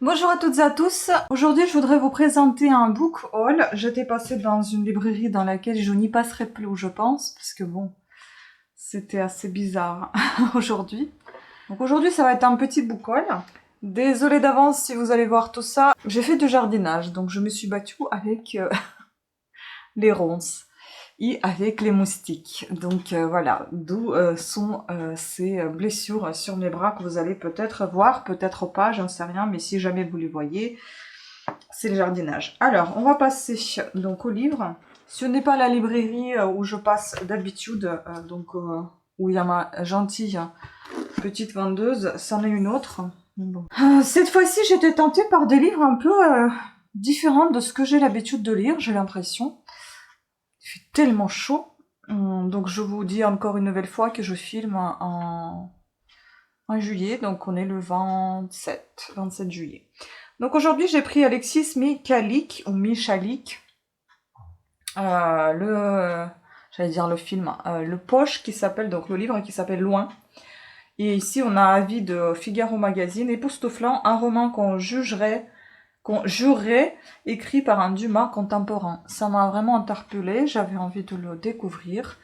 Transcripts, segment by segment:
Bonjour à toutes et à tous. Aujourd'hui, je voudrais vous présenter un book haul. J'étais passée dans une librairie dans laquelle je n'y passerai plus, je pense, parce que bon, c'était assez bizarre aujourd'hui. Donc aujourd'hui, ça va être un petit book haul. Désolée d'avance si vous allez voir tout ça. J'ai fait du jardinage, donc je me suis battue avec les ronces et avec les moustiques. Donc voilà, d'où sont ces blessures sur mes bras que vous allez peut-être voir, peut-être pas, j'en sais rien, mais si jamais vous les voyez, c'est le jardinage. Alors, on va passer donc au livre. Ce n'est pas la librairie où je passe d'habitude, où il y a ma gentille petite vendeuse, c'en est une autre. Bon. Cette fois-ci, j'étais tentée par des livres un peu différents de ce que j'ai l'habitude de lire, j'ai l'impression. Il fait tellement chaud. Donc je vous dis encore une nouvelle fois que je filme en juillet, donc on est le 27 juillet. Donc aujourd'hui j'ai pris Alexis Michalik, ou Michalik, j'allais dire le film, le poche qui s'appelle, donc le livre qui s'appelle Loin. Et ici on a avis de Figaro Magazine, époustouflant, un roman qu'on jurerait écrit par un Dumas contemporain. Ça m'a vraiment interpellée, j'avais envie de le découvrir.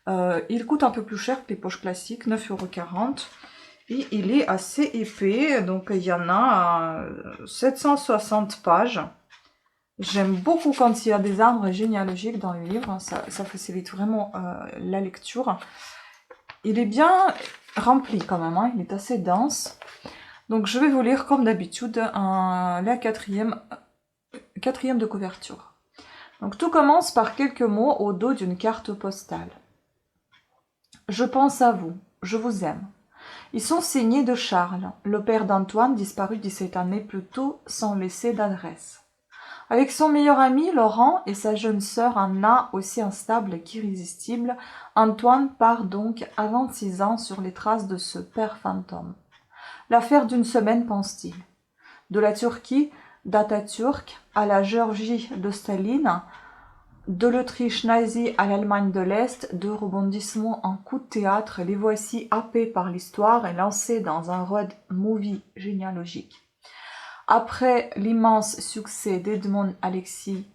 Il coûte un peu plus cher que les poches classiques, 9,40 €. Et il est assez épais, donc il y en a 760 pages. J'aime beaucoup quand il y a des arbres généalogiques dans le livre, ça facilite vraiment la lecture. Il est bien rempli quand même, hein, il est assez dense. Donc je vais vous lire comme d'habitude la quatrième de couverture. Donc tout commence par quelques mots au dos d'une carte postale. Je pense à vous, je vous aime. Ils sont signés de Charles, le père d'Antoine, disparu 17 années plus tôt sans laisser d'adresse. Avec son meilleur ami, Laurent, et sa jeune sœur Anna, aussi instable qu'irrésistible, Antoine part donc à 26 ans sur les traces de ce père fantôme. L'affaire d'une semaine, pense-t-il. De la Turquie d'Atatürk à la Géorgie de Staline, de l'Autriche nazie à l'Allemagne de l'Est, deux rebondissements en coup de théâtre, les voici happés par l'histoire et lancés dans un road movie généalogique. Après l'immense succès d'Edmond Alexis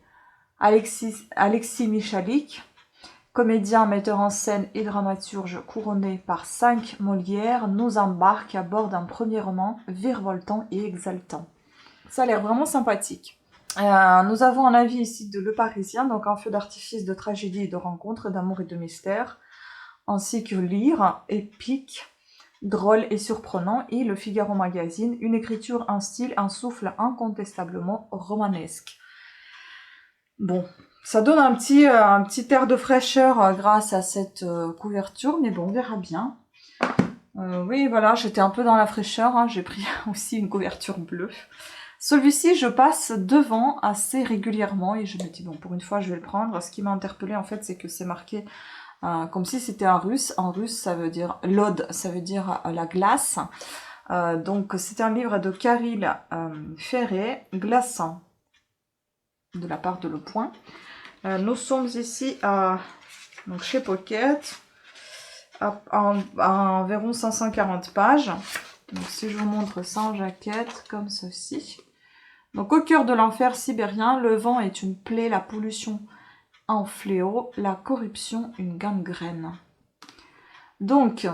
Michalik, comédien, metteur en scène et dramaturge couronné par 5 Molières, nous embarque à bord d'un premier roman virevoltant et exaltant. Ça a l'air vraiment sympathique. Nous avons un avis ici de Le Parisien, donc un feu d'artifice de tragédie et de rencontres, d'amour et de mystère, ainsi que Lire, épique, drôle et surprenant, et Le Figaro Magazine, une écriture, un style, un souffle incontestablement romanesque. Bon, ça donne un petit air de fraîcheur grâce à cette couverture, mais bon, on verra bien. Oui, voilà, j'étais un peu dans la fraîcheur, hein, j'ai pris aussi une couverture bleue. Celui-ci, je passe devant assez régulièrement et je me dis, bon, pour une fois, je vais le prendre. Ce qui m'a interpellée, en fait, c'est que c'est marqué comme si c'était en russe. En russe, ça veut dire lod, ça veut dire la glace. Donc, c'est un livre de Kirill Ferré, Glaçant, de la part de Le Point. Nous sommes ici donc chez Pocket, à environ 540 pages. Donc, si je vous montre ça en jaquette, comme ceci. Donc, au cœur de l'enfer sibérien, le vent est une plaie, la pollution un fléau, la corruption une gangrène. Donc,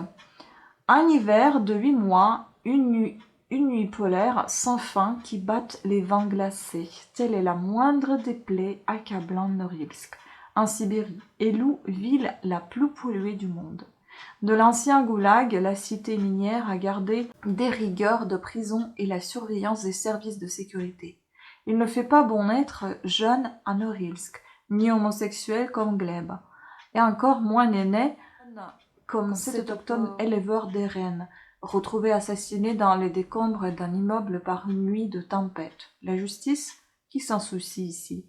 un hiver de 8 mois, une nuit polaire sans fin qui battent les vents glacés. Telle est la moindre des plaies accablant Norilsk, en Sibérie, Elou, ville la plus polluée du monde. De l'ancien goulag, la cité minière a gardé des rigueurs de prison et la surveillance des services de sécurité. Il ne fait pas bon être jeune à Norilsk, ni homosexuel comme Gleb, et encore moins néné comme cet autochtone éleveur des rennes, retrouvé assassiné dans les décombres d'un immeuble par une nuit de tempête. La justice, qui s'en soucie ici?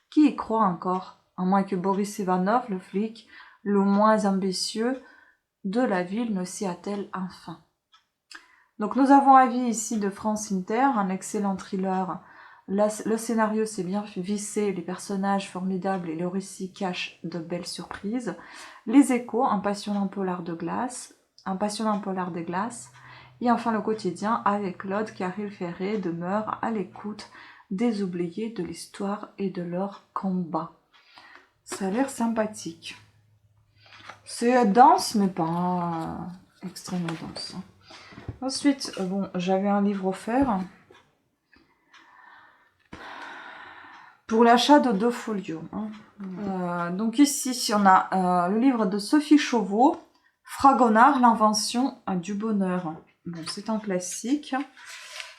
Qui y croit encore, à moins que Boris Ivanov, le flic, le moins ambitieux de la ville, ne s'y attelle enfin. Donc nous avons avis ici de France Inter, un excellent thriller. Le scénario s'est bien vissé, les personnages formidables et le récit cachent de belles surprises. Les Échos, un passionnant polar des glaces. Et enfin le quotidien avec Claude, car il Ferré demeure à l'écoute des oubliés de l'histoire et de leur combat. Ça a l'air sympathique. C'est dense, mais pas extrêmement dense. Ensuite, bon, j'avais un livre offert pour l'achat de 2 folios. Donc ici, on a le livre de Sophie Chauveau, Fragonard, l'invention du bonheur. Bon, c'est un classique,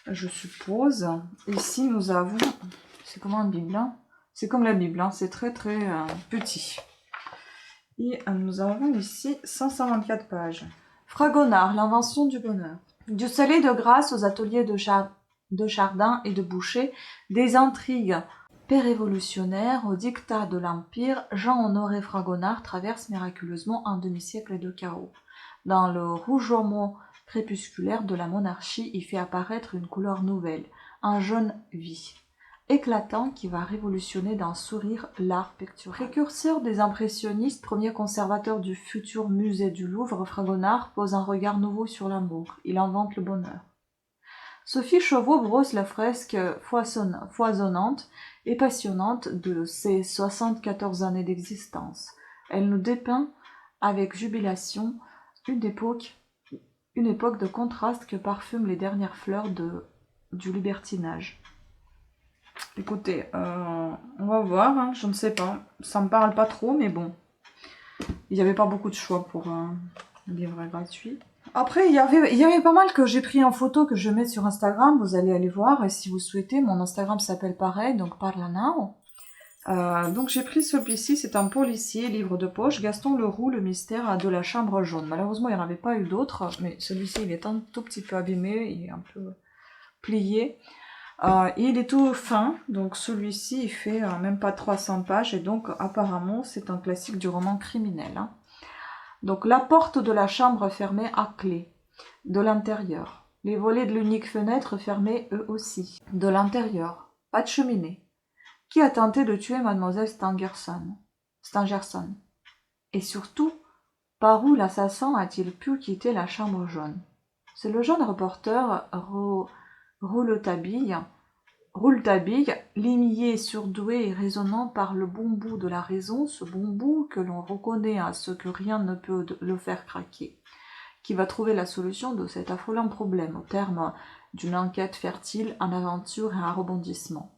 je suppose. Ici, nous avons... C'est comme un Bible, hein. C'est comme la Bible, hein. C'est très très petit. Et nous avons ici 524 pages. Fragonard, l'invention du bonheur. Du salé de Grasse aux ateliers de Chardin et de Boucher, des intrigues pérévolutionnaires au dictat de l'Empire, Jean-Honoré Fragonard traverse miraculeusement un demi-siècle de chaos. Dans le rougeoiement crépusculaire de la monarchie, il fait apparaître une couleur nouvelle, un jaune vie, éclatant qui va révolutionner d'un sourire l'art pictural. Précurseur des impressionnistes, premier conservateur du futur musée du Louvre, Fragonard pose un regard nouveau sur l'amour. Il invente le bonheur. Sophie Chauveau brosse la fresque foisonnante et passionnante de ses 74 années d'existence. Elle nous dépeint avec jubilation une époque de contraste que parfument les dernières fleurs du libertinage. Écoutez, on va voir, hein, je ne sais pas, ça me parle pas trop, mais bon, il n'y avait pas beaucoup de choix pour un livre gratuit. Après, il y avait pas mal que j'ai pris en photo que je mets sur Instagram, vous allez aller voir, et si vous souhaitez, mon Instagram s'appelle pareil, donc Parla Now. Donc j'ai pris celui-ci, c'est un policier, livre de poche, Gaston Leroux, le mystère de la chambre jaune. Malheureusement, il n'y en avait pas eu d'autres, mais celui-ci, il est un tout petit peu abîmé, il est un peu plié. Et il est tout fin, donc celui-ci, il fait même pas 300 pages, et donc apparemment, c'est un classique du roman criminel, hein. Donc la porte de la chambre fermée à clé, de l'intérieur. Les volets de l'unique fenêtre fermés eux aussi, de l'intérieur. Pas de cheminée. Qui a tenté de tuer mademoiselle Stangerson? Et surtout, par où l'assassin a-t-il pu quitter la chambre jaune? C'est le jeune reporter Rouletabille, limier, surdoué et raisonnant par le bon bout de la raison, ce bon bout que l'on reconnaît à ce que rien ne peut le faire craquer, qui va trouver la solution de cet affolant problème au terme d'une enquête fertile en aventure et en rebondissement.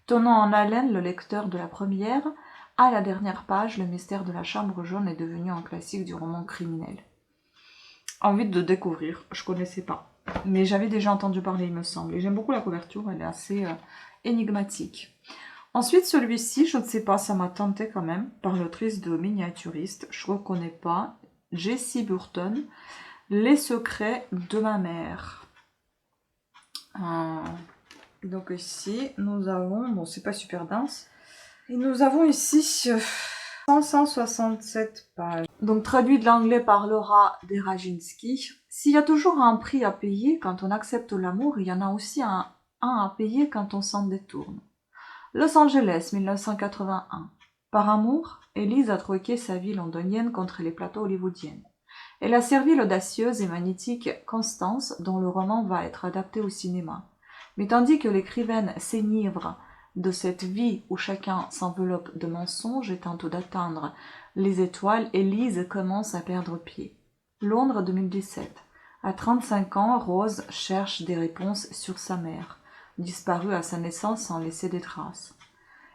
Tenant en haleine le lecteur de la première, à la dernière page, le mystère de la chambre jaune est devenu un classique du roman criminel. Envie de découvrir, je connaissais pas. Mais j'avais déjà entendu parler, il me semble. Et j'aime beaucoup la couverture, elle est assez énigmatique. Ensuite, celui-ci, je ne sais pas, ça m'a tenté quand même, par l'autrice de miniaturiste, je ne reconnais pas, Jessie Burton, Les secrets de ma mère. Donc ici, nous avons, bon, c'est pas super dense, et nous avons ici 567 pages. Donc traduit de l'anglais par Laura Deraginski. S'il y a toujours un prix à payer quand on accepte l'amour, il y en a aussi un à payer quand on s'en détourne. Los Angeles, 1981. Par amour, Elise a troqué sa vie londonienne contre les plateaux hollywoodiennes. Elle a servi l'audacieuse et magnétique Constance, dont le roman va être adapté au cinéma. Mais tandis que l'écrivaine s'enivre de cette vie où chacun s'enveloppe de mensonges et tente d'atteindre les étoiles, Élise commence à perdre pied. Londres 2017. À 35 ans, Rose cherche des réponses sur sa mère, disparue à sa naissance sans laisser des traces.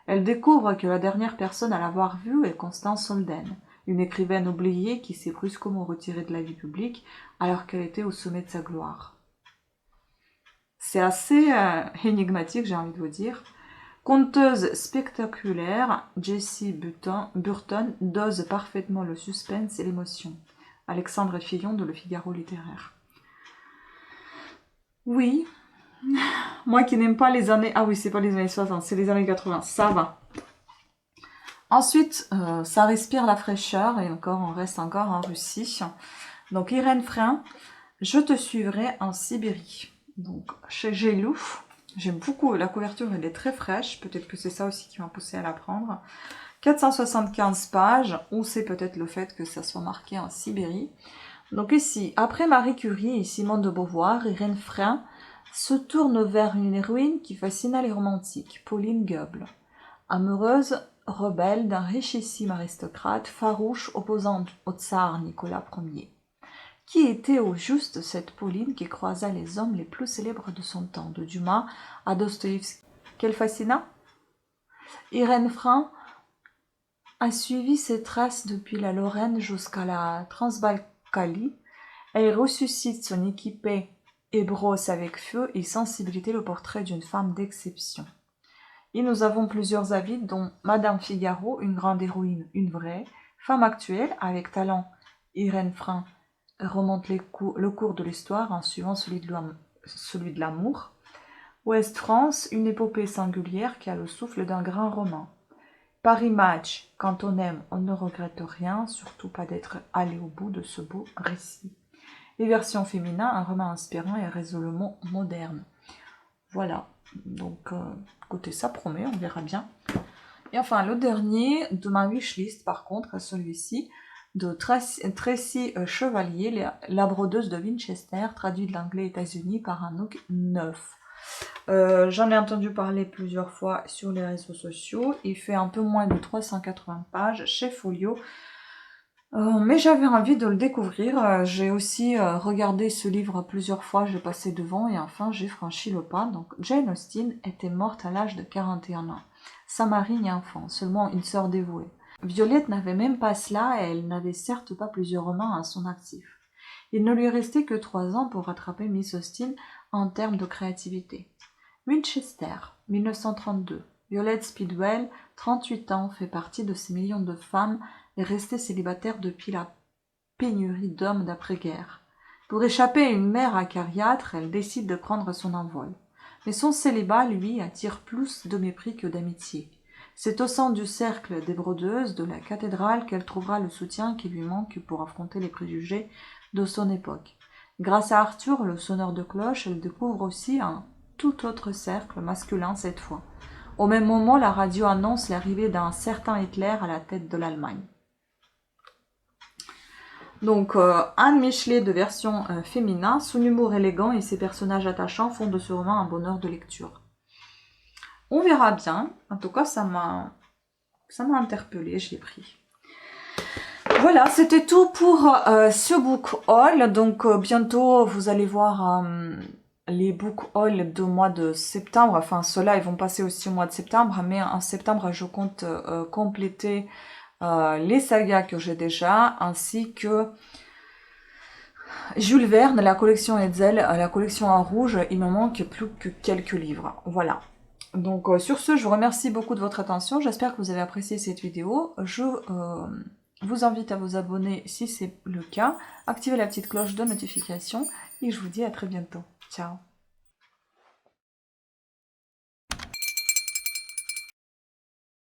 Elle découvre que la dernière personne à l'avoir vue est Constance Holden, une écrivaine oubliée qui s'est brusquement retirée de la vie publique alors qu'elle était au sommet de sa gloire. C'est assez énigmatique, j'ai envie de vous dire. Conteuse spectaculaire, Jessie Burton dose parfaitement le suspense et l'émotion. Alexandre Fillon de Le Figaro littéraire. Oui, moi qui n'aime pas les années... Ah oui, c'est pas les années 60, c'est les années 80, ça va. Ensuite, ça respire la fraîcheur, et encore, on reste encore en Russie. Donc Irène Frein, Je te suivrai en Sibérie. Donc chez Gelouf. J'aime beaucoup la couverture, elle est très fraîche. Peut-être que c'est ça aussi qui m'a poussé à la prendre. 475 pages, ou c'est peut-être le fait que ça soit marqué en Sibérie. Donc ici, après Marie Curie et Simone de Beauvoir, Irène Frein se tourne vers une héroïne qui fascina les romantiques, Pauline Goebel. Amoureuse, rebelle d'un richissime aristocrate, farouche, opposante au tsar Nicolas Ier. Qui était au juste cette Pauline qui croisa les hommes les plus célèbres de son temps, de Dumas à Dostoïevski? Qu'elle fascina? Irène Frein a suivi ses traces depuis la Lorraine jusqu'à la Transbaikalie. Elle ressuscite son équipée et brosse avec feu et sensibilité le portrait d'une femme d'exception. Et nous avons plusieurs avis, dont Madame Figaro, une grande héroïne, une vraie, femme actuelle, avec talent. Irène Frein remonte le cours de l'histoire en suivant celui de l'amour. Ouest France, une épopée singulière qui a le souffle d'un grand roman. Paris Match, quand on aime, on ne regrette rien, surtout pas d'être allé au bout de ce beau récit. Les versions féminines, un roman inspirant et résolument moderne. Voilà, donc côté ça promet, on verra bien. Et enfin, le dernier de ma wishlist, par contre, celui-ci, de Tracy Chevalier, La brodeuse de Winchester, traduit de l'anglais États-Unis par Anouk Neuf. J'en ai entendu parler plusieurs fois sur les réseaux sociaux. Il fait un peu moins de 380 pages chez Folio. Mais j'avais envie de le découvrir. J'ai aussi regardé ce livre plusieurs fois, j'ai passé devant et enfin j'ai franchi le pas. Donc Jane Austen était morte à l'âge de 41 ans. Sa mari ni enfant, seulement une sœur dévouée. Violette n'avait même pas cela et elle n'avait certes pas plusieurs romans à son actif. Il ne lui restait que 3 ans pour rattraper Miss Austen en termes de créativité. Winchester, 1932. Violette Speedwell, 38 ans, fait partie de ces millions de femmes est restée célibataire depuis la pénurie d'hommes d'après-guerre. Pour échapper à une mère acariâtre, elle décide de prendre son envol. Mais son célibat, lui, attire plus de mépris que d'amitié. C'est au sein du cercle des brodeuses de la cathédrale qu'elle trouvera le soutien qui lui manque pour affronter les préjugés de son époque. Grâce à Arthur, le sonneur de cloche, elle découvre aussi un tout autre cercle masculin cette fois. Au même moment, la radio annonce l'arrivée d'un certain Hitler à la tête de l'Allemagne. Donc, Anne Michelet de version féminin, son humour élégant et ses personnages attachants font de ce roman un bonheur de lecture. On verra bien. En tout cas, ça m'a interpellée, je l'ai pris. Voilà, c'était tout pour ce book haul. Donc, bientôt, vous allez voir les book haul du mois de septembre. Enfin, ceux-là, ils vont passer aussi au mois de septembre. Mais en septembre, je compte compléter les sagas que j'ai déjà, ainsi que Jules Verne, la collection Hetzel, la collection en rouge. Il me manque plus que quelques livres. Voilà. Donc sur ce, je vous remercie beaucoup de votre attention. J'espère que vous avez apprécié cette vidéo. Je vous invite à vous abonner si c'est le cas. Activez la petite cloche de notification et je vous dis à très bientôt. Ciao.